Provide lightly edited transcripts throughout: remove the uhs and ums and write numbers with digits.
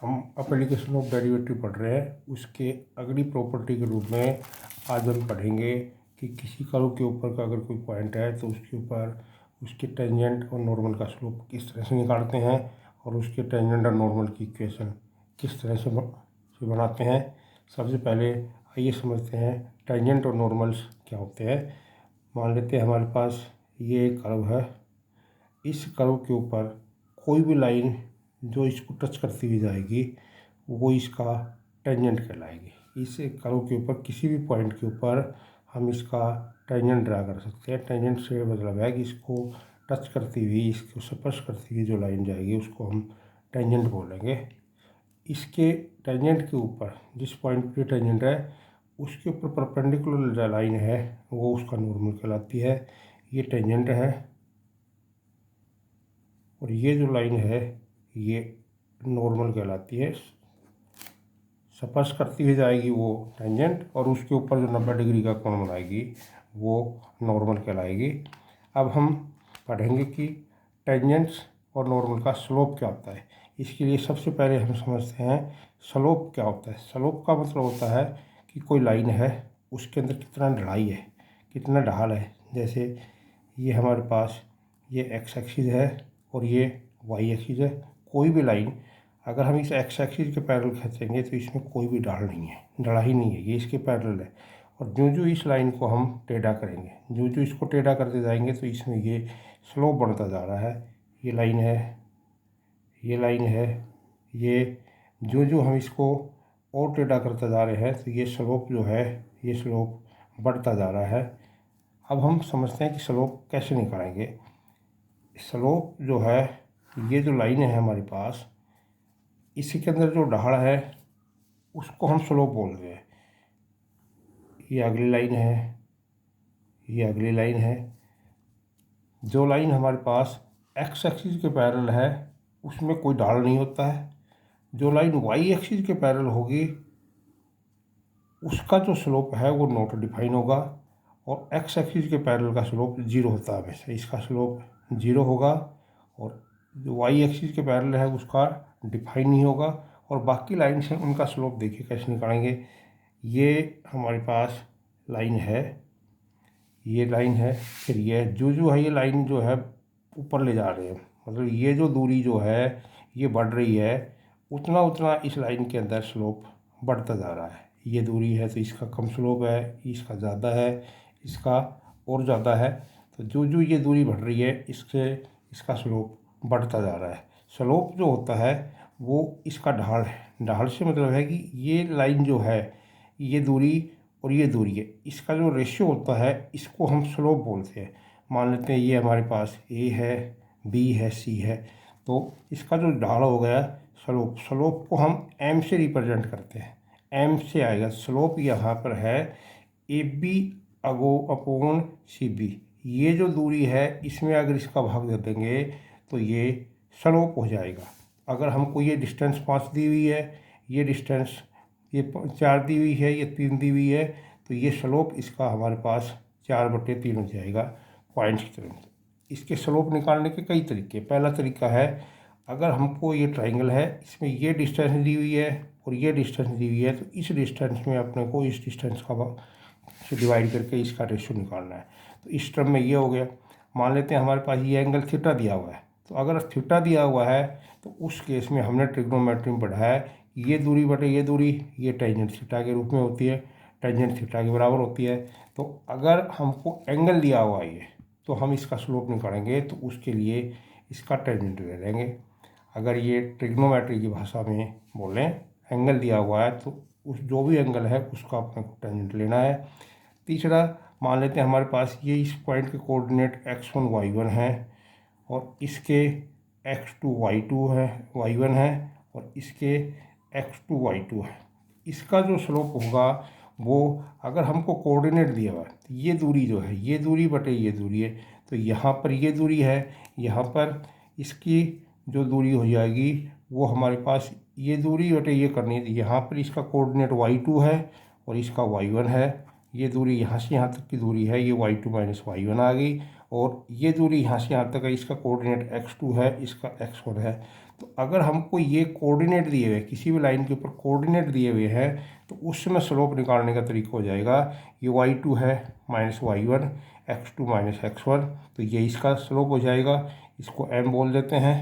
हम application of derivative पढ़ रहे हैं, उसके अगली प्रॉपर्टी के रूप में आज हम पढ़ेंगे कि किसी कर्व के ऊपर का अगर कोई पॉइंट है तो उसके ऊपर उसके टेंजेंट और नॉर्मल का स्लोप किस तरह से निकालते हैं और उसके टेंजेंट और नॉर्मल की इक्वेशन किस तरह से बनाते हैं। सबसे पहले आइए समझते हैं टेंजेंट और नॉर्मल्स क्या होते हैं। मान लेते हैं हमारे पास ये एक कर्व है, इस कर्व के ऊपर कोई भी लाइन जो इसको टच करती हुई जाएगी वो इसका टेंजेंट कहलाएगी। इस कर्व के ऊपर किसी भी पॉइंट के ऊपर हम इसका टेंजेंट ड्रा कर सकते हैं। टेंजेंट से मतलब है कि इसको टच करती हुई, इसको स्पर्श करती हुई जो लाइन जाएगी उसको हम टेंजेंट बोलेंगे। इसके टेंजेंट के ऊपर जिस पॉइंट पे टेंजेंट है उसके ऊपर परपेंडिकुलर जो लाइन है वो उसका नॉर्मल कहलाती है। ये टेंजेंट है और ये जो लाइन है ये नॉर्मल कहलाती है। स्पर्श करती हुई जाएगी वो टेंजेंट और उसके ऊपर जो 90 डिग्री का कोण बनाएगी वो नॉर्मल कहलाएगी। अब हम पढ़ेंगे कि टेंजेंट्स और नॉर्मल का स्लोप क्या होता है। इसके लिए सबसे पहले हम समझते हैं स्लोप क्या होता है। स्लोप का मतलब होता है कि कोई लाइन है उसके अंदर कितना ढलाई है, कितना ढाल है। जैसे ये हमारे पास ये एक्स एक्सिस है और ये वाई एक्सिस है। कोई भी लाइन अगर हम इस एक्स एक्सिस के पैरेलल खींचेंगे तो इसमें कोई भी ढाल नहीं है, ढलाई नहीं है, ये इसके पैरेलल है। और जो इस लाइन को हम टेढ़ा करेंगे, जो इसको टेढ़ा करते जाएंगे तो इसमें ये स्लोप बढ़ता जा रहा है। ये लाइन है, ये लाइन है, ये जो हम इसको और टेढ़ा करते जा रहे हैं तो ये स्लोप जो है ये स्लोप बढ़ता जा रहा है। अब हम समझते हैं कि स्लोप कैसे निकालेंगे। स्लोप जो है ये जो लाइन है हमारे पास, इसी के अंदर जो ढाल है उसको हम स्लोप बोलते हैं। ये अगली लाइन है, ये अगली लाइन है। जो लाइन हमारे पास एक्स एक्सिस के पैरेलल है उसमें कोई ढाल नहीं होता है। जो लाइन वाई एक्सिस के पैरेलल होगी उसका जो स्लोप है वो नॉट डिफाइन होगा और एक्स एक्सिस के पैरेलल का स्लोप जीरो होता है हमेशा। इसका स्लोप जीरो होगा और जो वाई एक्सिस के पैरेलल है उसका डिफाइन नहीं होगा। और बाकी लाइन से उनका स्लोप देखिए कैसे निकालेंगे। ये हमारे पास लाइन है, ये लाइन है, फिर ये जो है ये लाइन जो है ऊपर ले जा रहे हैं, मतलब ये जो दूरी जो है ये बढ़ रही है, उतना उतना इस लाइन के अंदर स्लोप बढ़ता जा रहा है। ये दूरी है तो इसका कम स्लोप है, इसका ज़्यादा है, इसका और ज़्यादा है। तो जो ये दूरी बढ़ रही है इससे इसका स्लोप बढ़ता जा रहा है। स्लोप जो होता है वो इसका ढाल है। ढाल से मतलब है कि ये लाइन जो है, ये दूरी और ये दूरी है, इसका जो रेशियो होता है इसको हम स्लोप बोलते हैं। मान लेते हैं ये हमारे पास ए है, बी है, सी है, तो इसका जो ढाल हो गया स्लोप, स्लोप को हम एम से रिप्रेजेंट करते हैं। एम से आएगा स्लोप, यहाँ पर है A B upon C B. ये जो दूरी है इसमें अगर इसका भाग दे देंगे तो ये स्लोप हो जाएगा। अगर हमको ये डिस्टेंस 5 दी हुई है, ये डिस्टेंस ये 4 दी हुई है, ये 3 दी हुई है, तो ये स्लोप इसका हमारे पास 4/3 हो जाएगा पॉइंट्स की तरफ। इसके स्लोप निकालने के कई तरीके। पहला तरीका है, अगर हमको ये ट्राइंगल है इसमें ये डिस्टेंस दी हुई है और ये डिस्टेंस दी हुई है, तो इस डिस्टेंस में अपने को इस डिस्टेंस का से डिवाइड करके इसका रेशियो निकालना है। तो इस टर्म में ये हो गया। मान लेते हैं हमारे पास ये एंगल थीटा दिया हुआ है, तो अगर थीटा दिया हुआ है तो उस केस में हमने ट्रिग्नोमेट्री में पढ़ा है ये दूरी बटे ये दूरी ये टेंजेंट थीटा के रूप में होती है, टेंजेंट थीटा के बराबर होती है। तो अगर हमको एंगल दिया हुआ है ये, तो हम इसका स्लोप निकालेंगे तो उसके लिए इसका टेंजेंट ले लेंगे। अगर ये ट्रिग्नोमेट्री की भाषा में बोलें, एंगल दिया हुआ है तो उस जो भी एंगल है उसका अपने को टेंजेंट लेना है। तीसरा, मान लेते हैं हमारे पास ये इस पॉइंट के कोऑर्डिनेट x1 y1 है और इसके x2 y2 है, y1 है और इसके x2 y2 है। इसका जो स्लोप होगा वो, अगर हमको कोऑर्डिनेट दिया हुआ है तो ये दूरी जो है ये दूरी बटे ये दूरी है, तो यहाँ पर ये दूरी है, यहाँ पर इसकी जो दूरी हो जाएगी वो हमारे पास ये दूरी बटे ये करनी है। यहाँ पर इसका कोऑर्डिनेट y2 है और इसका y1 है। ये दूरी यहाँ से यहाँ तक की दूरी है, ये y2 माइनस y1 आ गई। और ये दूरी यहाँ से यहाँ तक है, इसका कोऑर्डिनेट x2 है, इसका x1 है। तो अगर हमको ये कोऑर्डिनेट दिए हुए, किसी भी लाइन के ऊपर कोऑर्डिनेट दिए हुए हैं, तो उसमें स्लोप निकालने का तरीका हो जाएगा, ये y2 है minus y1, x2 minus x1, तो ये इसका स्लोप हो जाएगा, इसको m बोल देते हैं।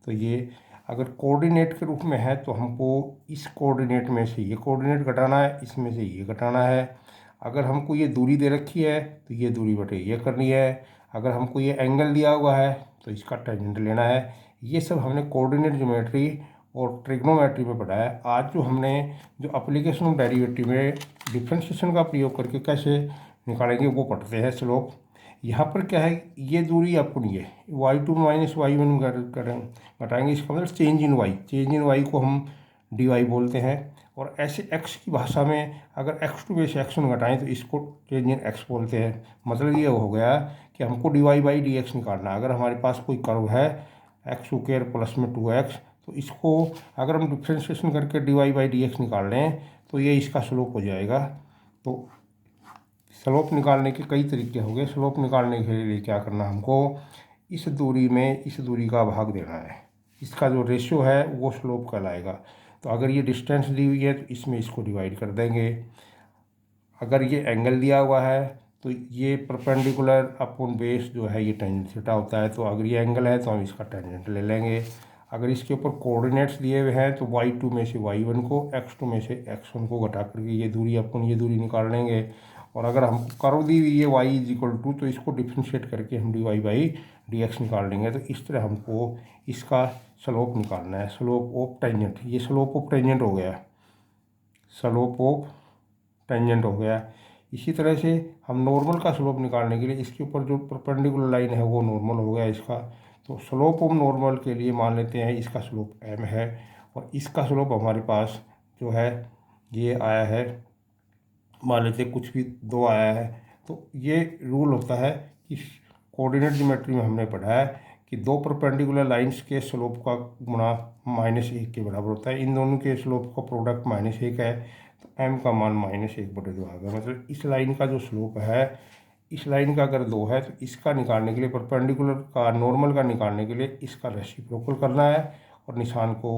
तो ये अगर कोऑर्डिनेट के रूप में है तो हमको इस कोऑर्डिनेट में से ये कोऑर्डिनेट घटाना है, इसमें से ये घटाना है। अगर हमको ये दूरी दे रखी है तो ये दूरी बटे ये करनी है। अगर हमको ये एंगल दिया हुआ है तो इसका टेंजेंट लेना है। ये सब हमने कोऑर्डिनेट ज्योमेट्री और ट्रिग्नोमेट्री में पढ़ा है। आज जो हमने जो एप्लीकेशन ऑफ डेरिवेटिव में डिफ्रेंशिएशन का प्रयोग करके कैसे निकालेंगे वो पढ़ते हैं स्लोप। यहाँ पर क्या है, ये दूरी अपनी है, y2 माइनस y1 घटाएंगे, इसका मतलब change in y, change in y को हम dy बोलते हैं। और ऐसे x की भाषा में अगर x2 में से x1 घटाएं तो इसको चेंज इन x बोलते हैं। मतलब ये हो गया कि हमको dy बाई डी एक्स निकालना है। अगर हमारे पास कोई कर्व है एक्स स्क्वायर प्लस में 2x, तो इसको अगर हम डिफ्रेंशिएशन करके dy बाई डी एक्स निकाल लें तो ये इसका स्लोप हो जाएगा। तो स्लोप निकालने के कई तरीके हो गए। स्लोप निकालने के लिए क्या करना, हमको इस दूरी में इस दूरी का भाग देना है, इसका जो रेशियो है वो स्लोप कहलाएगा। तो अगर ये डिस्टेंस दी हुई है तो इसमें इसको डिवाइड कर देंगे। अगर ये एंगल दिया हुआ है तो ये परपेंडिकुलर अपॉन बेस जो है ये टेंजेंट थीटा होता है। तो अगर ये एंगल है तो हम इसका टेंजेंट ले लेंगे। अगर इसके ऊपर कोऑर्डिनेट्स दिए हुए हैं तो y2 में से y1 को, x2 में से x1 को घटा करके ये दूरी अपन ये दूरी निकाल लेंगे। और अगर हम कर्व दी हुई है y इज इक्वल टू, तो इसको डिफ्रेंशिएट करके हम dy बाई डी एक्स निकाल लेंगे। तो इस तरह हमको इसका स्लोप निकालना है, स्लोप ऑफ टेंजेंट। ये स्लोप ऑफ टेंजेंट हो गया, स्लोप ऑफ टेंजेंट हो गया। इसी तरह से हम नॉर्मल का स्लोप निकालने के लिए इसके ऊपर जो परपेंडिकुलर लाइन है वो नॉर्मल हो गया इसका। तो स्लोप ऑफ नॉर्मल के लिए मान लेते हैं इसका स्लोप m है और इसका स्लोप हमारे पास जो है ये आया है, मान लेते हैं कुछ भी 2 आया है। तो ये रूल होता है कि कोऑर्डिनेट ज्योमेट्री में हमने पढ़ा है कि दो परपेंडिकुलर लाइंस के स्लोप का गुणा -1 के बराबर होता है। इन दोनों के स्लोप का प्रोडक्ट -1 है, तो m का मान -1/2 आ गया। मतलब इस लाइन का जो स्लोप है, इस लाइन का अगर 2 है तो इसका निकालने के लिए, परपेंडिकुलर का नॉर्मल का निकालने के लिए इसका रेसिप्रोकल करना है और निशान को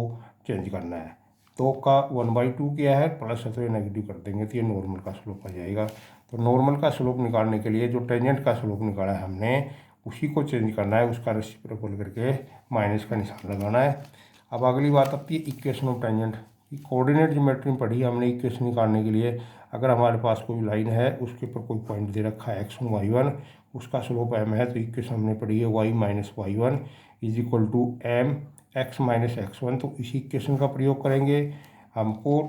चेंज करना है। 2 का 1/2 किया है, प्लस है तो ये नेगेटिव कर देंगे तो ये नॉर्मल का स्लोप आ जाएगा। तो नॉर्मल का स्लोप निकालने के लिए जो टेंजेंट का स्लोप निकाला है हमने, उसी को चेंज करना है, उसका रेसिप्रोकल करके माइनस का निशान लगाना है। अब अगली बात आती है equation of tangent. Coordinate geometry में पढ़ी हमने इक्वेशन निकालने के लिए, अगर हमारे पास कोई लाइन है उसके ऊपर कोई पॉइंट दे रखा है x1 y1, उसका स्लोप m है, तो इक्वेशन हमने पढ़ी है y minus y1 is equal to m x minus x1। तो इसी इक्वेशन का प्रयोग करेंगे। हमको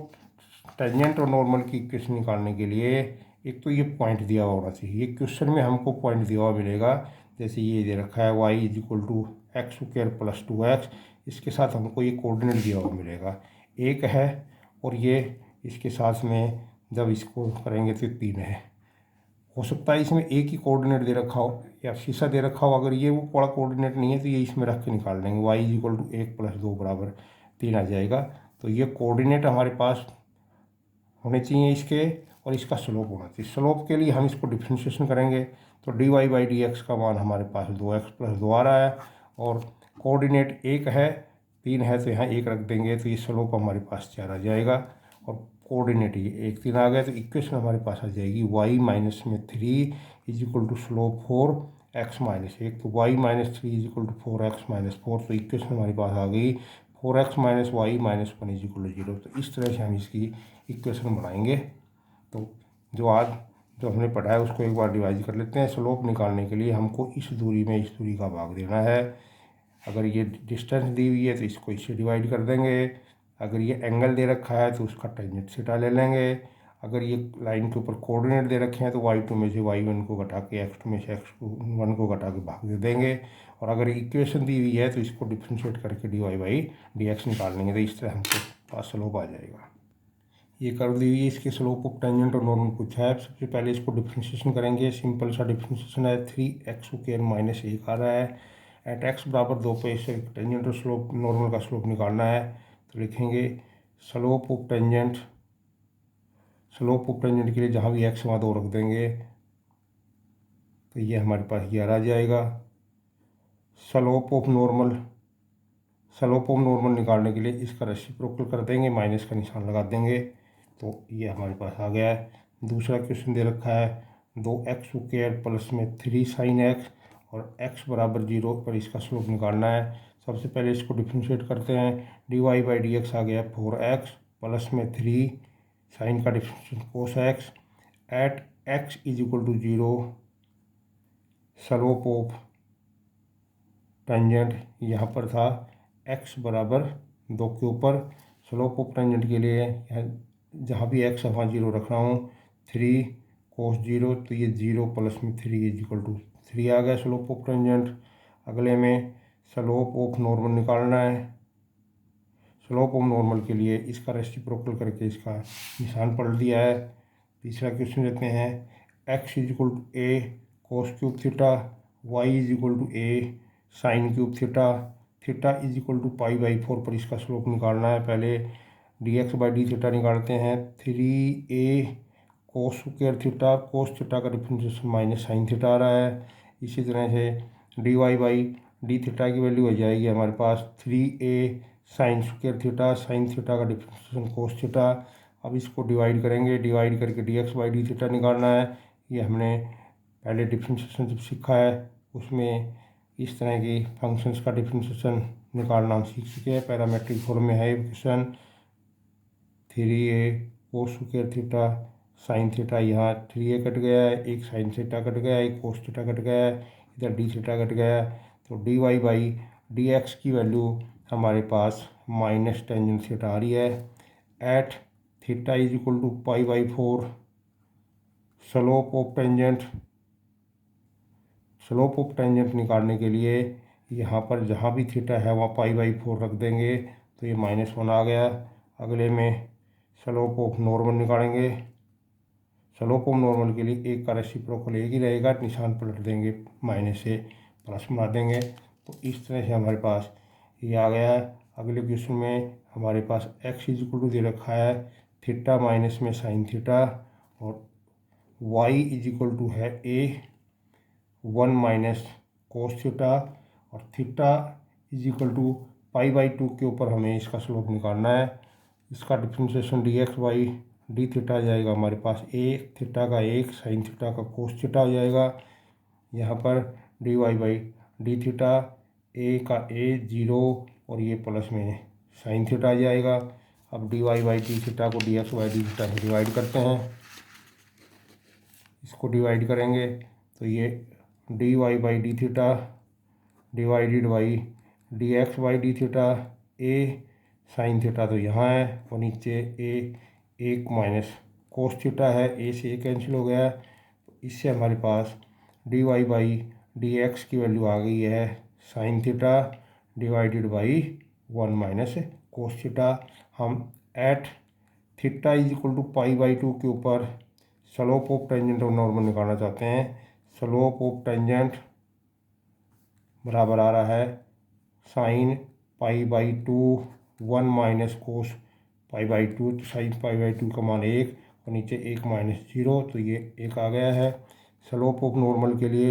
टेंजेंट और नॉर्मल की इक्वेशन निकालने के लिए एक तो ये पॉइंट दिया हुआ होना चाहिए। ये क्वेश्चन में हमको पॉइंट दिया हुआ मिलेगा, जैसे ये दे रखा है y is equal to X square plus 2x, इसके साथ हमको ये कोऑर्डिनेट दिया हुआ मिलेगा, एक है, और ये इसके साथ में जब इसको करेंगे तो 3 है। हो सकता है इसमें एक ही कोऑर्डिनेट दे रखा हो या शीशा दे रखा हो, अगर ये वो बड़ा कोऑर्डिनेट नहीं है तो ये इसमें रख के निकाल लेंगे, y इज इक्वल टू 1 + 2 = 3 आ जाएगा। तो ये कोऑर्डिनेट हमारे पास होने चाहिए इसके, और इसका स्लोप होना चाहिए। स्लोप के लिए हम इसको डिफ्रेंशिएशन करेंगे तो dy बाई डी एक्स का मान हमारे पास 2x + 2 आ रहा है, और कोऑर्डिनेट 1 है 3 है तो यहाँ 1 रख देंगे, तो ये स्लोप हमारे पास 4 आ जाएगा। और कोऑर्डिनेट ये 1 3 आ गया, तो इक्वेशन हमारे पास आ जाएगी y माइनस में 3 is equal to slope 4x minus 1। तो y minus 3 is equal to 4x minus 4। तो इक्वेशन हमारे पास आ गई 4x minus y minus 1 is equal to 0। तो इस तरह से हम इसकी इक्वेशन बनाएंगे। तो जो हमने पढ़ा है उसको एक बार डिवाइड कर लेते हैं। स्लोप निकालने के लिए हमको इस दूरी में इस दूरी का भाग देना है। अगर ये डिस्टेंस दी हुई है तो इसको इससे डिवाइड कर देंगे। अगर ये एंगल दे रखा है तो उसका टेंजेंट थीटा ले लेंगे। अगर ये लाइन के ऊपर कोऑर्डिनेट दे रखे हैं तो y2 में से y1 को घटा के x2 में से x1 को घटा के भाग दे देंगे। और अगर इक्वेशन दी हुई है तो इसको डिफ्रेंशिएट करके dy बाई डी एक्स निकाल लेंगे। तो इस तरह हमको पास स्लोप आ जाएगा। ये कर्व दी हुई है, इसके स्लोप ऑफ टेंजेंट और नॉर्मल पूछा है। सबसे पहले इसको डिफ्रेंशिएशन करेंगे। सिंपल सा डिफ्रेंशिएशन है, 3x स्क्वायर माइनस 1 आ रहा है। एट x बराबर 2 पे इसे टेंजेंट और स्लोप नॉर्मल का स्लोप निकालना है। तो लिखेंगे slope of tangent, slope of tangent के लिए जहाँ भी x वहाँ 2 रख देंगे, तो ये हमारे पास ये आ जाएगा। Slope of normal slope of normal निकालने के लिए इसका रेसिप्रोकल कर देंगे, माइनस का निशान लगा देंगे, तो ये हमारे पास आ गया है। दूसरा क्वेश्चन दे रखा है 2x² प्लस में 3 sin x और x बराबर 0 पर इसका स्लोप निकालना है। सबसे पहले इसको डिफ्रेंशिएट करते हैं। dy/dx आ गया 4x प्लस में 3 साइन का differentiation cos x at x is equal to 0 slope of tangent यहाँ पर था x बराबर 2 के ऊपर। स्लोप ऑफ टेंजेंट के लिए जहाँ भी x है वहाँ 0 रख रहा हूँ। 3 cos 0, तो ये 0 प्लस में 3 इज इक्वल टू 3 आ गया स्लोप ऑफ टेंजेंट। अगले में स्लोप ऑफ नॉर्मल निकालना है। स्लोप ऑफ नॉर्मल के लिए इसका रेसिप्रोकल करके इसका निशान पलट दिया है। तीसरा क्वेश्चन लेते हैं x is equal to a cos cube theta, y is equal to a sine cube theta, theta is equal to π/4 पर इसका स्लोप निकालना है। पहले dx/d निकालते हैं। 3a cos square theta, cos theta का डिफरेंशिएशन माइनस साइन थीटा आ रहा है। इसी तरह से dy/d की वैल्यू हो जाएगी हमारे पास 3a sine square theta, sine theta का डिफरेंशिएशन कोस थीटा। अब इसको डिवाइड करेंगे, डिवाइड करके dx/d निकालना है। ये हमने पहले डिफरेंशिएशन जब सीखा है उसमें इस तरह की फंक्शंस का डिफरेंशिएशन निकालना हम सीख चुके हैं। पैरामेट्रिक फॉर्म में है question. 3a cos square theta sine theta, यहाँ 3a कट गया है, एक साइन थीटा कट गया है, एक कोस थीटा कट गया है, इधर d थीटा कट गया है। तो dy/dx की वैल्यू हमारे पास माइनस टेंजेंट थीटा आ रही है at theta is equal to π/4 slope of tangent. Slope of tangent निकालने के लिए यहाँ पर जहाँ भी थीटा है वहाँ π/4 रख देंगे, तो ये -1 आ गया। अगले में स्लोप ऑफ नॉर्मल निकालेंगे। स्लोप ऑफ नॉर्मल के लिए एक का रेसिप्रोकल एक ही रहेगा, निशान पलट देंगे, माइनस से प्लस बना देंगे। तो इस तरह से हमारे पास ये आ गया है। अगले क्वेश्चन में हमारे पास x इज इक्वल टू दे रखा है थीटा माइनस में साइन थीटा और y इज इक्वल टू है a1 माइनस कोस थीटा और थीटा इज इक्वल टू π/2 के ऊपर हमें इसका स्लोप निकालना है। इसका डिफ्रेंशिएशन dx/d थीटा आ जाएगा हमारे पास a थीटा का 1 साइन थीटा का कोस थीटा हो जाएगा। यहाँ पर dy/d थीटा a का a 0 और ये प्लस में साइन थीटा आ जाएगा। अब dy/d थीटा को dx/d थीटा से डिवाइड करते हैं। इसको डिवाइड करेंगे तो ये dy/d theta divided by dx/d theta a sine theta तो यहाँ है और नीचे एक माइनस कोस थीटा है, a से a कैंसिल हो गया। इससे हमारे पास dy/dx की वैल्यू आ गई है sine theta divided by 1 minus cos theta. हम at theta is equal to π/2 के ऊपर स्लोप ऑफ टेंजेंट और नॉर्मल निकालना चाहते हैं। स्लोप ऑफ टेंजेंट बराबर आ रहा है साइन π/2 1 माइनस कोस π/2, तो साइन π/2 का मान 1 और नीचे 1 माइनस 0, तो ये 1 आ गया है। स्लोप ऑफ नॉर्मल के लिए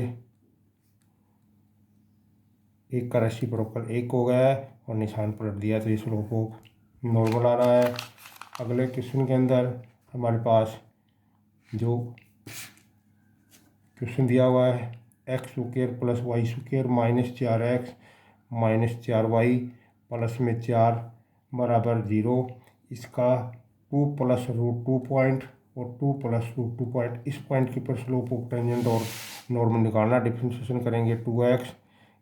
एक का रेसिप्रोकल 1 हो गया है और निशान पलट दिया, तो ये स्लोप ऑफ नॉर्मल आ रहा है। अगले क्वेश्चन के अंदर हमारे पास जो क्वेश्चन दिया हुआ है x² plus y² minus 4x minus 4y plus में 4 बराबर 0। इसका 2 प्लस √2 पॉइंट और 2 प्लस √2 पॉइंट, इस पॉइंट के ऊपर स्लोप ऑफ टेंजेंट और नॉर्मल निकालना। डिफ्रेंशिएशन करेंगे 2x,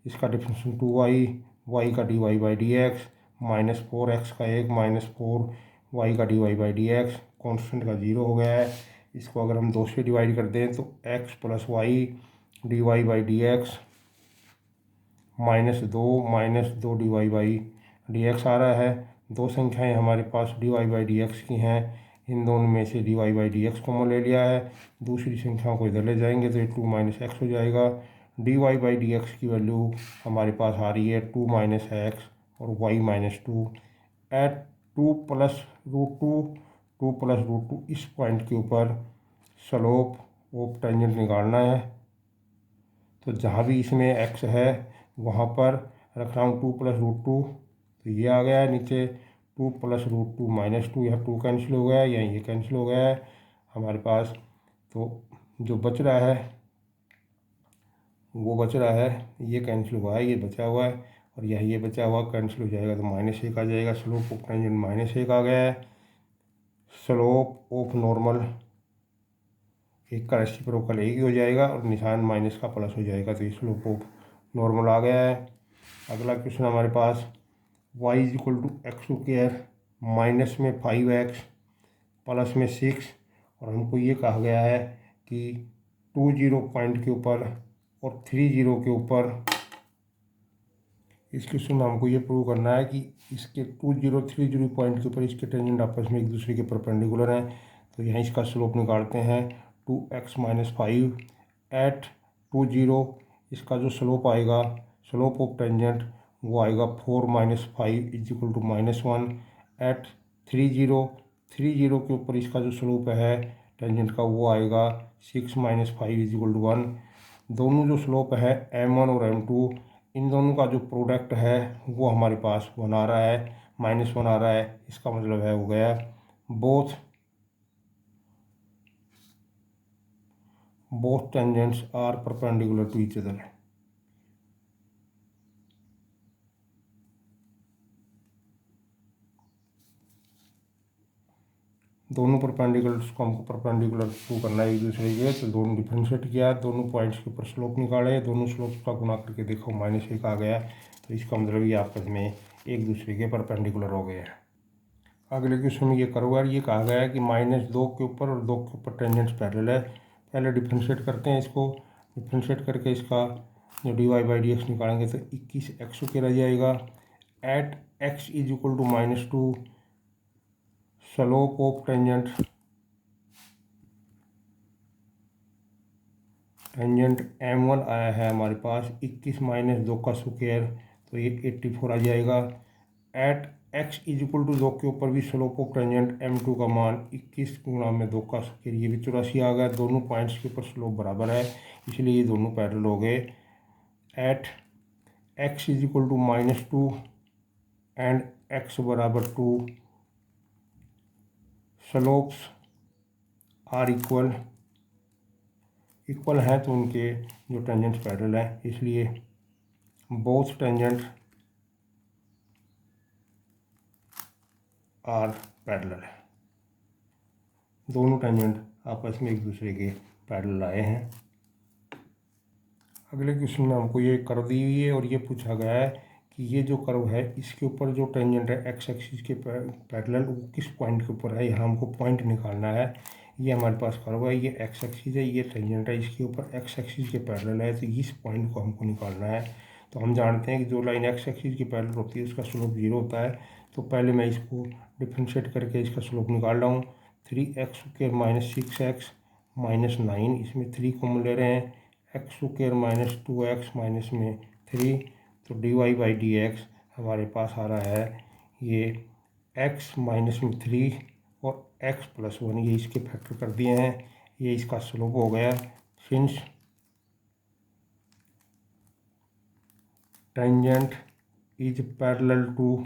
इसका डिफ्रेंशिएशन 2y, y का dy/dx माइनस 4x का 1 माइनस 4y का dy/dx, कॉन्स्टेंट का 0 हो गया है। इसको अगर हम 2 से डिवाइड कर दें तो x plus Y dy/dx -2 dy/dx आ रहा है। दो संख्याएं हमारे पास dy/dx की हैं, इन दोनों में से dy/dx कॉमन ले लिया है, दूसरी संख्याओं को इधर ले जाएंगे तो ये 2 - x हो जाएगा। dy/dx की वैल्यू हमारे पास आ रही है 2 - x और y -2 एट 2 प्लस √2 इस पॉइंट के ऊपर स्लोप ऑफ टेंजेंट निकालना है। तो जहाँ भी इसमें x है वहाँ पर रख रहा हूँ 2 प्लस √2 तो ये आ गया है नीचे 2 + √2 - 2, यहाँ 2 कैंसिल हो गया है, यहाँ ये कैंसिल हो गया है हमारे पास। तो जो बच रहा है वो बच रहा है, ये कैंसिल हुआ है, ये बचा हुआ है, और यह ये बचा हुआ कैंसिल हो जाएगा तो -1 आ जाएगा। स्लोप ऑफ टेंजेंट -1 आ गया है। स्लोप ऑफ नॉर्मल एक का रेसिप्रोकल एक ही हो जाएगा और निशान माइनस का प्लस हो जाएगा, तो ये स्लोप ऑफ नॉर्मल आ गया है। अगला क्वेश्चन हमारे पास y = x² माइनस में 5x प्लस में 6, और हमको ये कहा गया है कि 20 पॉइंट के ऊपर और 30 के ऊपर, इस क्वेश्चन में हमको ये प्रूव करना है कि इसके 20 30 पॉइंट के ऊपर इसके टेंजेंट आपस में एक दूसरे के परपेंडिकुलर हैं। तो यहाँ इसका स्लोप निकालते हैं 2x - 5 एट 20, इसका जो स्लोप आएगा, स्लोप ऑफ टेंजेंट, वो आएगा 4 - 5 = -1 एट 30 के ऊपर इसका जो स्लोप है टेंजेंट का, वो आएगा 6 - 5 = 1। दोनों जो स्लोप है m1 और m2, इन दोनों का जो प्रोडक्ट है वो हमारे पास 1 आ रहा है, -1 आ रहा है। इसका मतलब है हो गया both tangents are perpendicular to each other। दोनों परपेंडिकुलर्स को हमको परपेंडिकुलर प्रूव करना है एक दूसरे के, तो दोनों डिफरेंशिएट किया, दोनों पॉइंट्स के ऊपर स्लोप निकाले, दोनों स्लोप का गुना करके देखो -1 आ गया, तो इसका मतलब ये आपस में एक दूसरे के परपेंडिकुलर हो गए हैं। अगले क्वेश्चन में ये कर्व है, ये कहा गया है कि -2 के ऊपर और 2 के ऊपर टेंजेंट्स पैरेलल है। पहले डिफरेंशिएट करते हैं इसको, डिफरेंशिएट करके इसका जो dy/dx निकालेंगे तो 21x² रह जाएगा। At x = -2, slope of tangent m1 आया है हमारे पास 21 - 2 का स्क्वायर, तो ये 84 आ जाएगा। एट x = 2 के ऊपर भी स्लोप ऑफ टेंजेंट m2 का मान 21 × 2 का स्क्वायर, ये भी 84 आ गया। दोनों पॉइंट्स के ऊपर स्लोप बराबर है, इसलिए ये दोनों पैरेलल हो गए। At x = -2 and x = 2, slopes are equal हैं, तो उनके जो टेंजेंट्स पैरेलल है, इसलिए बोथ टेंजेंट आर पैरेलल है। दोनों टेंजेंट आपस में एक दूसरे के पैरेलल आए हैं। अगले क्वेश्चन में हमको ये कर्व दी हुई है और ये पूछा गया है कि ये जो कर्व है इसके ऊपर जो टेंजेंट है एक्स एक्सिस के पैरेलल, वो किस पॉइंट के ऊपर है, यहाँ हमको पॉइंट निकालना है। ये हमारे पास कर्व है, ये एक्स एक्सिस है, ये टेंजेंट है, इसके ऊपर एक्स एक्सिस के पैरेलल है, तो इस पॉइंट को हमको निकालना है। तो हम जानते हैं कि जो लाइन एक्स एक्सिस के पैरेलल होती है उसका स्लोप 0 होता है। तो पहले मैं इसको डिफ्रेंशिएट करके इसका स्लोप निकाल रहा हूँ। 3x² - 6x -9, इसमें 3 कॉमन ले रहे हैं, x² - 2x माइनस में 3, तो dy/dx हमारे पास आ रहा है ये x -3 और x + 1, ये इसके फैक्टर कर दिए हैं, ये इसका स्लोप हो गया। Since tangent is parallel to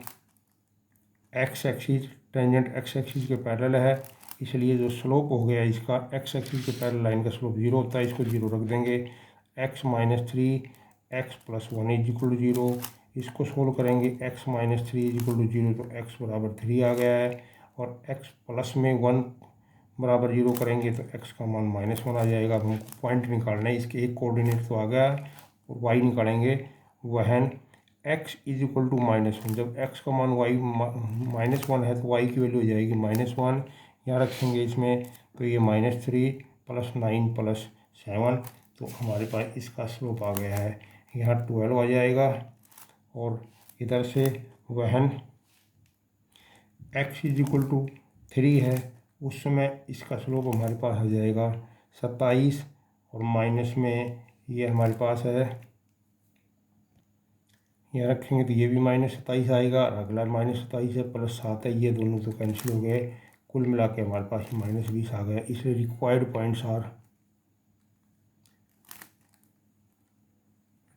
X axis, tangent X axis के पैरेलल है, इसलिए जो स्लोप हो गया इसका एक्स एक्सिस के पैरेलल लाइन का स्लोप 0 होता है, इसको 0 रख देंगे। x - 3 x + 1 = 0, इसको सोल्व करेंगे। x - 3 = 0, तो x = 3 आ गया है, और x + में 1 = 0 करेंगे तो x का मान -1 आ जाएगा। अब हमको पॉइंट निकालना है, इसके एक कोऑर्डिनेट तो आ गया, और y निकालेंगे। वहन x = -1, जब x का मान y -1 है तो y की वैल्यू हो जाएगी -1, यहाँ रखेंगे इसमें, तो ये -3 + 9 + 7, तो हमारे पास इसका स्लोप आ गया है, यहाँ 12 आ जाएगा। और इधर से वहन x = 3 है, उस समय इसका स्लोप हमारे पास आ जाएगा 27, और माइनस में ये हमारे पास है, यहाँ रखेंगे तो ये भी -27 आएगा, और अगला -27 है, +7 है, ये दोनों तो कैंसिल हो गए। कुल मिला के हमारे पास -20 आ गया। इसलिए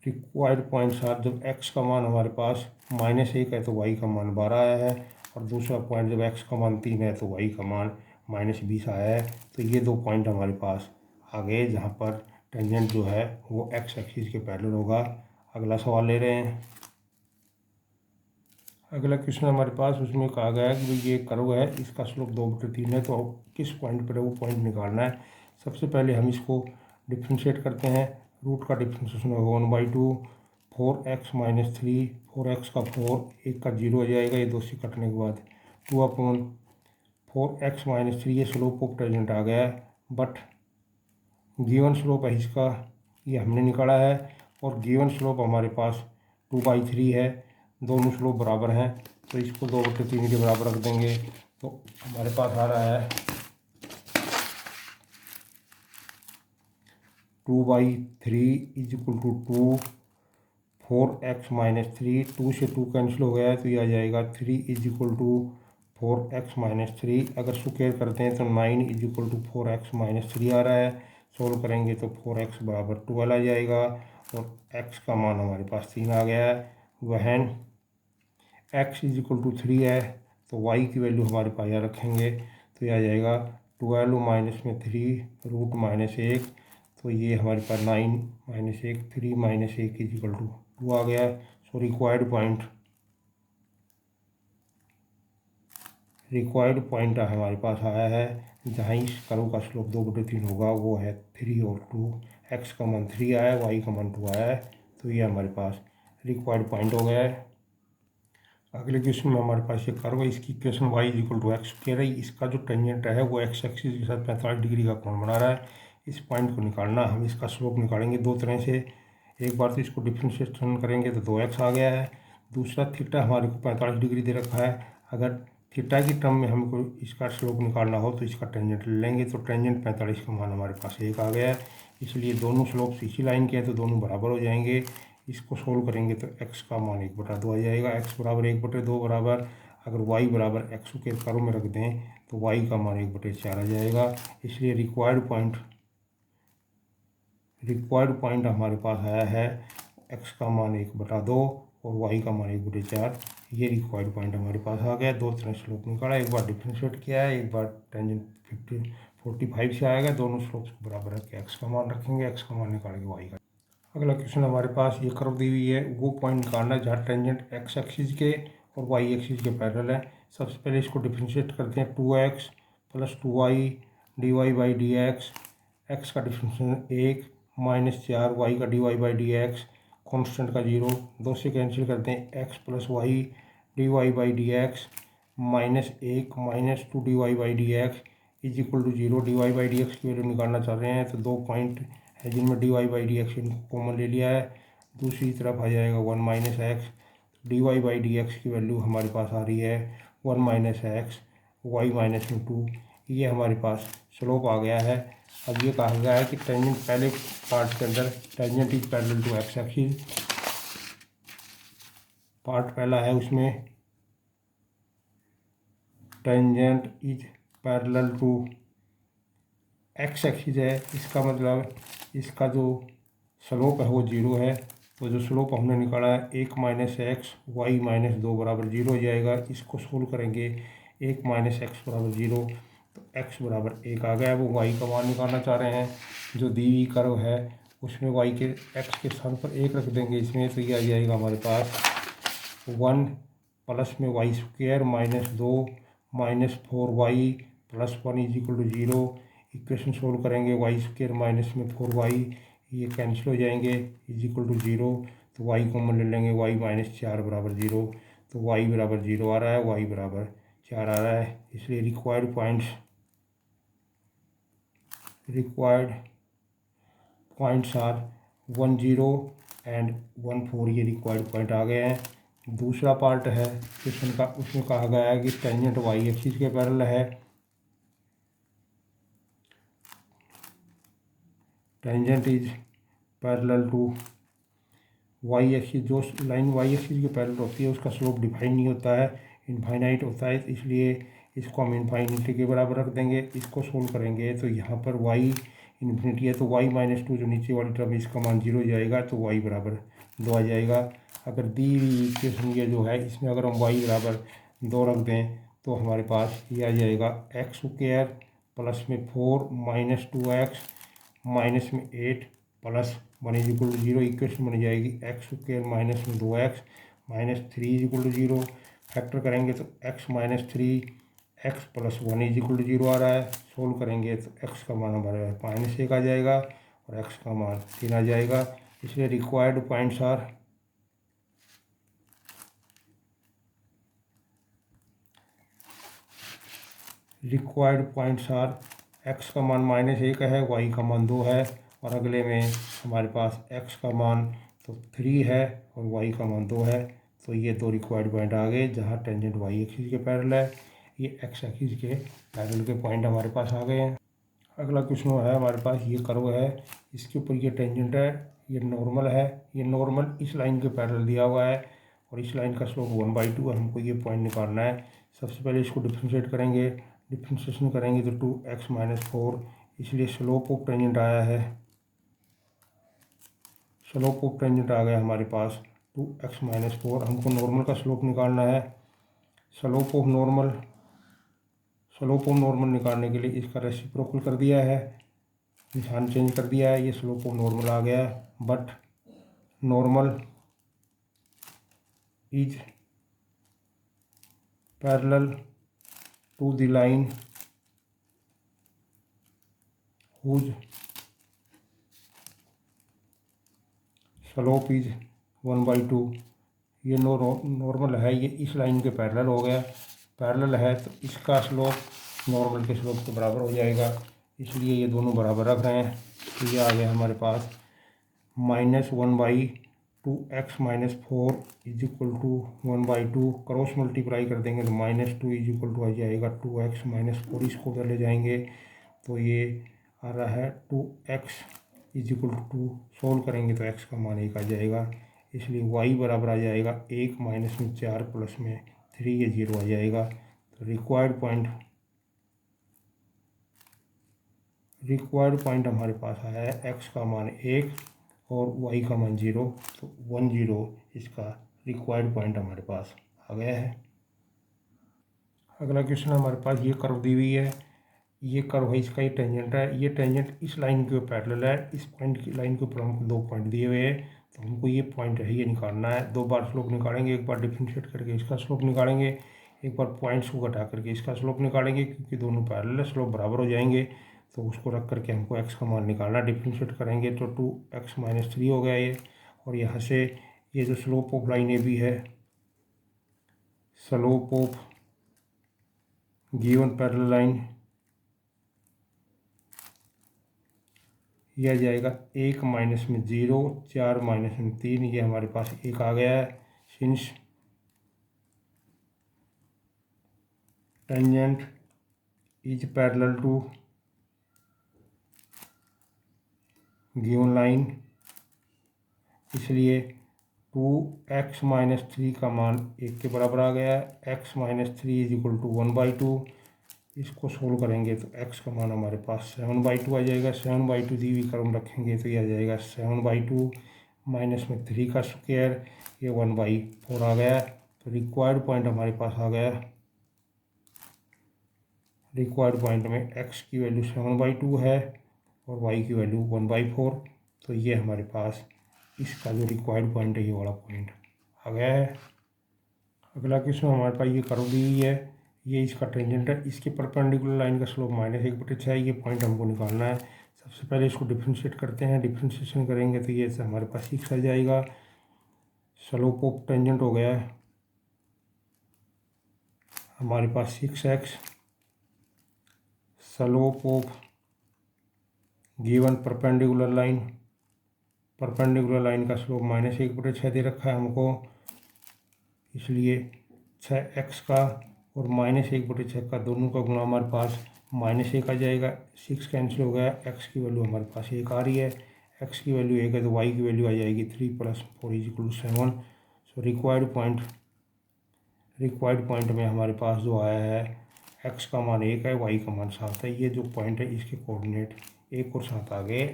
रिक्वायर्ड पॉइंट्स आर, जब x का मान हमारे पास -1 है तो y का मान 12 आया है, और दूसरा पॉइंट जब x का मान 3 है तो y का मान -20 आया है। तो ये दो पॉइंट हमारे पास आ गए जहाँ पर टेंजेंट जो है वो x एक्सिस के पैरेलल होगा। अगला सवाल ले रहे हैं। अगला क्वेश्चन हमारे पास, उसमें कहा गया है कि भाई ये कर्व है, इसका स्लोप 2/3 है, तो किस पॉइंट पर है वो पॉइंट निकालना है। सबसे पहले हम इसको डिफ्रेंशिएट करते हैं। रूट का डिफ्रेंशिएशन होगा 1/2, 4x - 3, 4x का 4, 1 का 0 हो जाएगा, ये 2 से कटने के बाद 2/4x - 3, ये स्लोप ऑफ टेंजेंट आ गया है। बट गिवन स्लोप है इसका, ये हमने निकाला है, और गिवन स्लोप हमारे पास 2/3 है। दोनों स्लोप बराबर हैं तो इसको 2/3 के बराबर रख देंगे, तो हमारे पास आ रहा है 2/3 = 2, 4x - 3, 2 से 2 कैंसिल हो गया है तो ये आ जाएगा 3 = 4x - 3। अगर स्क्वायर करते हैं तो 9 = 4x - 3 आ रहा है। सोल्व करेंगे तो 4x = 12 आ जाएगा, और x का मान हमारे पास 3 आ गया है। वहन x = 3 है तो y की वैल्यू हमारे पास यहाँ रखेंगे तो यह आ जाएगा 12 - 3 √-1, तो ये हमारे पास 9 - 1, 3 - 1 = 2 आ गया। सो रिक्वायर्ड पॉइंट हमारे पास आया है जहाँ इस कर्व का स्लोप 2/3 होगा, वो है 3 और 2। x का मान 3 आया है, y का मान 2 आया है, तो ये हमारे पास रिक्वायर्ड पॉइंट हो गया है। अगले क्वेश्चन में हमारे पास ये कर्व है, इसकी इक्वेशन y = x कह रही, इसका जो टेंजेंट है वो x एक्सिस के साथ 45 डिग्री का कोण बना रहा है। इस पॉइंट को निकालना, हम इसका स्लोप निकालेंगे दो तरह से। एक बार तो इसको डिफ्रेंशिएशन करेंगे तो 2x आ गया है। दूसरा थीटा हमारे को 45 डिग्री दे रखा है, अगर थीटा की टर्म में हमको इसका स्लोप निकालना हो तो इसका टेंजेंट ले लेंगे, तो टेंजेंट 45 का मान हमारे पास 1 आ गया है। इसलिए दोनों स्लोप इसी लाइन के हैं तो दोनों बराबर हो जाएंगे। इसको सोल्व करेंगे तो x का मान 1/2 आ जाएगा। x = 1/2 बराबर, अगर y = x के कर्व में रख दें तो y का मान 1/4 आ जाएगा। इसलिए रिक्वायर्ड पॉइंट हमारे पास आया है x का मान 1/2 और y का मान 1/4। ये रिक्वायर्ड पॉइंट हमारे पास आ गया। दो तरह स्लोप निकाला, एक बार डिफ्रेंशिएट किया है, एक बार टेंजेंट 45 से आएगा। दोनों स्लोप्स को बराबर रख के x का मान रखेंगे, x का मान निकालेंगे y का। अगला क्वेश्चन हमारे पास, ये कर्व दी हुई है, वो पॉइंट निकालना है जहाँ टेंजेंट x एक्सिस के और y एक्सिस के पैरेलल है। सबसे पहले इसको डिफ्रेंशिएट करते हैं। 2x + 2y dy/dx, x का डिफ्रेंशिएशन 1 - 4 y का dy/dx, कॉन्स्टेंट का 0, 2 से कैंसिल करते हैं। x + y dy/dx -1 - 2 dy/dx = 0। dy/dx की वैल्यू निकालना चाह रहे हैं तो दो पॉइंट है जिनमें dy/dx इनको कॉमन ले लिया है। दूसरी तरफ आ जाएगा 1 - x, dy/dx की वैल्यू हमारे पास आ रही है 1 - x, y -2, ये हमारे पास स्लोप आ गया है। अब ये कहा गया है कि टेंजेंट, पहले पार्ट के अंदर tangent is parallel to x axis, part पहला है उसमें tangent is parallel to x axis है, इसका मतलब इसका जो स्लोप है वो 0 है। तो जो स्लोप हमने निकाला है 1 - x, y -2 = 0 हो जाएगा। इसको सोल्व करेंगे, 1 - x = 0, तो x = 1 आ गया। वो y का मान निकालना चाह रहे हैं। जो दी हुई कर्व है उसमें y के x के स्थान पर 1 रख देंगे इसमें, तो ये आ जाएगा हमारे पास 1 प्लस में y² -2 -4y + 1 = 0। इक्वेशन सोल्व करेंगे, y² माइनस में 4y, ये कैंसिल हो जाएंगे, = 0। तो y कॉमन ले लेंगे, y -4 = 0, तो y = 0 आ रहा है, y = 4 आ रहा है। इसलिए रिक्वायर्ड पॉइंट्स आर 1, 0 एंड 1, 4, ये रिक्वायर्ड पॉइंट आ गए हैं। दूसरा पार्ट है क्वेश्चन का, उसमें कहा गया है कि टेंजेंट y एक्सिस के पैरेलल है, tangent is parallel to y axis. जो लाइन y एक्सिस के पैरेलल होती है उसका स्लोप डिफाइन नहीं होता है, इनफाइनाइट होता है, इसलिए इसको हम इनफाइनिटी के बराबर रख देंगे। इसको सोल्व करेंगे तो यहाँ पर y इन्फिनिटी है तो y -2 जो नीचे वाली टर्म इसका मान 0 हो जाएगा, तो y = 2 आ जाएगा। अगर दी हुई इक्वेशन ये जो है इसमें अगर हम y बराबर 2 रख दें तो हमारे पास ये आ जाएगा एक्स स्क्वायर प्लस में 4 माइनस 2x माइनस में 8 plus 1 is equal to 0। Equation बन जाएगी एक्स स्क्वायर माइनस में 2x minus 3 is equal to 0। Factor करेंगे तो x minus 3 x plus 1 is equal to 0 आ रहा है। सोल्व करेंगे तो x का मान हमारे माइनस 1 आ जाएगा और x का मान 3 आ जाएगा। इसलिए रिक्वायर्ड पॉइंट्स आर x का मान -1 है, y का मान 2 है और अगले में हमारे पास x का मान तो 3 है और y का मान 2 है। तो ये 2 रिक्वायर्ड पॉइंट आ गए जहाँ टेंजेंट y एक्सिस के पैरेलल है, ये x एक्सिस के पैरेलल के पॉइंट हमारे पास आ गए हैं। अगला क्वेश्चन है हमारे पास, ये कर्व है, इसके ऊपर ये टेंजेंट है, ये नॉर्मल है, ये नॉर्मल इस लाइन के पैरेलल दिया हुआ है और इस लाइन का स्लोप 1/2 है। हमको ये पॉइंट निकालना है। सबसे पहले इसको डिफ्रेंशिएट करेंगे, डिफ्रेंशिएशन करेंगे तो 2x माइनस 4, इसलिए स्लोप ऑफ टेंजेंट आया है, स्लोप ऑफ टेंजेंट आ गया हमारे पास 2x माइनस 4। हमको नॉर्मल का स्लोप निकालना है। स्लोप ऑफ नॉर्मल निकालने के लिए इसका रेसिप्रोकल कर दिया है, निशान चेंज कर दिया है, ये स्लोप ऑफ नॉर्मल आ गया है। But normal is parallel to the line whose slope is 1/2। ये नॉर्मल है, ये इस लाइन के पैरेलल हो गया, पैरेलल है तो इसका स्लोप नॉर्मल के स्लोप के बराबर हो जाएगा, इसलिए ये दोनों बराबर रख रहे हैं। तो ये आ गया हमारे पास -1/2 x minus 4 is equal to 1/2। Cross multiply कर देंगे तो -2 इज इक्वल टू आ जाएगा 2x माइनस 4। इसको उधर ले जाएंगे तो ये आ रहा है 2x is equal to 2। Solve करेंगे तो x का मान 1 आ जाएगा, इसलिए y बराबर आ जाएगा 1 माइनस में 4 प्लस में 3, ये 0 आ जाएगा। तो रिक्वायर्ड पॉइंट हमारे पास आया है x का मान 1 और y का मान 0, तो 1 0 इसका रिक्वायर्ड पॉइंट हमारे पास आ गया है। अगला क्वेश्चन हमारे पास, ये कर्व दी हुई है, ये कर्व है, इसका ये टेंजेंट है, ये टेंजेंट इस लाइन के पैरेलल है, इस पॉइंट की लाइन के ऊपर हमको 2 पॉइंट दिए हुए हैं, तो हमको ये पॉइंट है ये निकालना है। 2 बार स्लोप निकालेंगे, एक बार डिफरेंशिएट करके इसका स्लोप निकालेंगे, एक बार पॉइंट्स को घटा करके इसका स्लोप निकालेंगे, क्योंकि दोनों पैरेलल है, स्लोप बराबर हो जाएंगे। तो उसको रख करके हमको x का मान निकालना, डिफरेंशिएट करेंगे तो 2x माइनस 3 हो गया ये। और यहाँ से ये जो slope of line A B है, slope of given parallel line, यह जाएगा 1 माइनस में 0, 4 माइनस में 3, ये हमारे पास 1 आ गया है। Since tangent is parallel to given line, इसलिए 2x माइनस 3 का मान 1 के बराबर आ गया है। x minus 3 is equal to 1/2। इसको सोल्व करेंगे तो x का मान हमारे पास 7/2 आ जाएगा। 7/2 दी हुई क्रम रखेंगे तो यह आ जाएगा 7/2 माइनस में 3 का स्क्वायर, ये 1/4 आ गया। तो रिक्वायर्ड पॉइंट हमारे पास आ गया, रिक्वायर्ड पॉइंट में x की वैल्यू 7/2 है और y की वैल्यू 1/4। तो ये हमारे पास इसका जो रिक्वायर्ड पॉइंट है ये वाला पॉइंट आ गया है। अगला क्वेश्चन हमारे पास, ये कर्व दी हुई है, ये इसका टेंजेंट है, इसके परपेंडिकुलर लाइन का स्लोप -1/6, ये पॉइंट हमको निकालना है। सबसे पहले इसको डिफ्रेंशिएट करते हैं, डिफ्रेंशिएशन करेंगे तो ये हमारे पास 6 आ जाएगा। स्लोप ऑफ टेंजेंट हो गया हमारे पास 6x, slope of given perpendicular line का स्लोप -1/6 दे रखा है हमको, इसलिए 6x का और -1/6 का दोनों का गुणा हमारे पास -1 आ जाएगा। 6 कैंसिल हो गया, x की वैल्यू हमारे पास 1 आ रही है, x की वैल्यू 1 है तो y की वैल्यू आ जाएगी 3 + 4 = 7। सो रिक्वायर्ड पॉइंट में हमारे पास जो आया है, x का मान 1 है, y का मान 7 है। ये जो पॉइंट है इसके कोऑर्डिनेट 1 और 7 आ गए।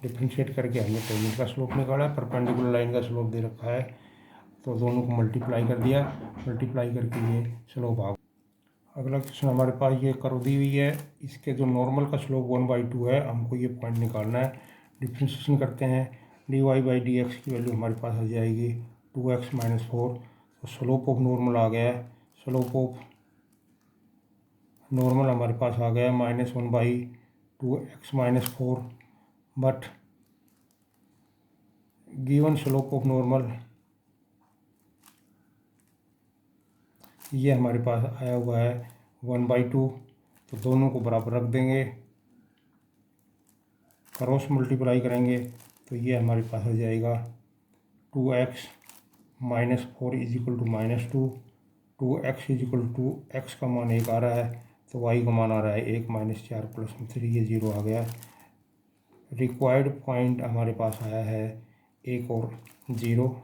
डिफ्रेंशिएट करके हमने टेंजेंट का स्लोप निकाला है, परपेंडिकुलर लाइन का स्लोप दे रखा है तो दोनों को मल्टीप्लाई कर दिया, मल्टीप्लाई करके ये स्लोप आ। अगला क्वेश्चन हमारे पास ये कर्व दी हुई है, इसके जो नॉर्मल का स्लोप 1/2 है, हमको ये पॉइंट निकालना है। डिफ्रेंशिएशन करते हैं, dy/dx की वैल्यू हमारे पास आ जाएगी 2x - 4। तो स्लोप ऑफ नॉर्मल आ गया है, स्लोप ऑफ नॉर्मल हमारे पास आ गया -1/2x - 4, but given slope of normal ये हमारे पास आया हुआ है 1/2। तो दोनों को बराबर रख देंगे, क्रॉस मल्टीप्लाई करेंगे तो ये हमारे पास आ जाएगा 2x - 4 = -2। 2x = x का मान 1 आ रहा है, तो y का मान आ रहा है 1 - 4 + 3, ये 0 आ गया। रिक्वायर्ड पॉइंट हमारे पास आया है 1 और 0।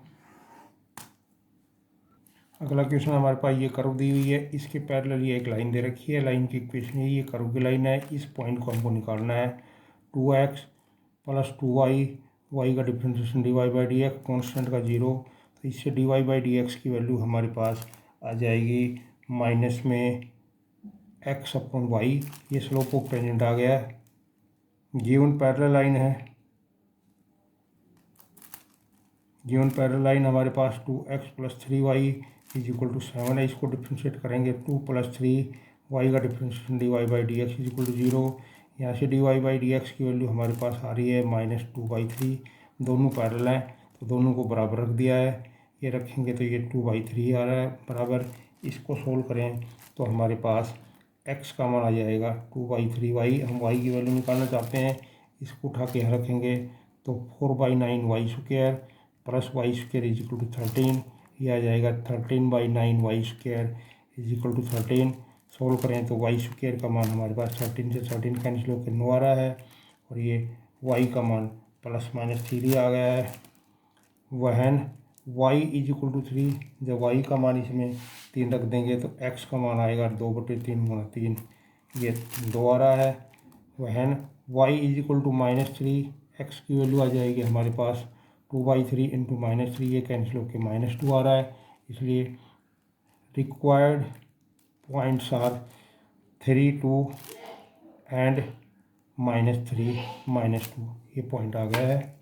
अगला क्वेश्चन हमारे पास ये कर्व दी हुई है, इसके पैरेलल ये एक लाइन दे रखी है, लाइन की इक्वेशन है, ये कर्व की लाइन है। इस पॉइंट को हमको निकालना है। 2x + 2y, y का डिफरेंशिएशन dy/dx, कॉन्स्टेंट का 0, तो इससे dy/dx की वैल्यू हमारे पास आ जाएगी माइनस में x/y। ये स्लोप ऑफ टेंजेंट आ गया है। गिवन पैरेलल लाइन है, गिवन पैरेलल लाइन हमारे पास 2x + 3y = 7 है। इसको डिफ्रेंशिएट करेंगे, 2 + 3y का डिफ्रेंशिएशन dy/dx = 0। यहाँ से dy/dx की वैल्यू हमारे पास आ रही है -2/3। दोनों पैरेलल हैं तो दोनों को बराबर रख दिया है, ये रखेंगे तो ये 2/3 आ रहा है बराबर। इसको सोल्व करें तो हमारे पास x का मान आ जाएगा 2/3y। हम y की वैल्यू निकालना चाहते हैं, इसको उठा के यहाँ रखेंगे तो 4/9y² + y² = 13, ये आ जाएगा 13/9y² = 13। सोल्व करें तो y² का मान हमारे पास 13 से 13 कैंसिल होकर 9 आ रहा है, और ये y का मान ±3 आ गया है। वहन y = 3, जब y का मान इसमें 3 रख देंगे तो x का मान आएगा 2/3 × 3, ये 2 आ रहा है। वहन y = -3, x की वैल्यू आ जाएगी हमारे पास 2/3 × -3, ये कैंसिल होकर -2 आ रहा है। इसलिए रिक्वायर्ड पॉइंट्स आर 3, 2 एंड -3 - 2, ये पॉइंट आ गया है।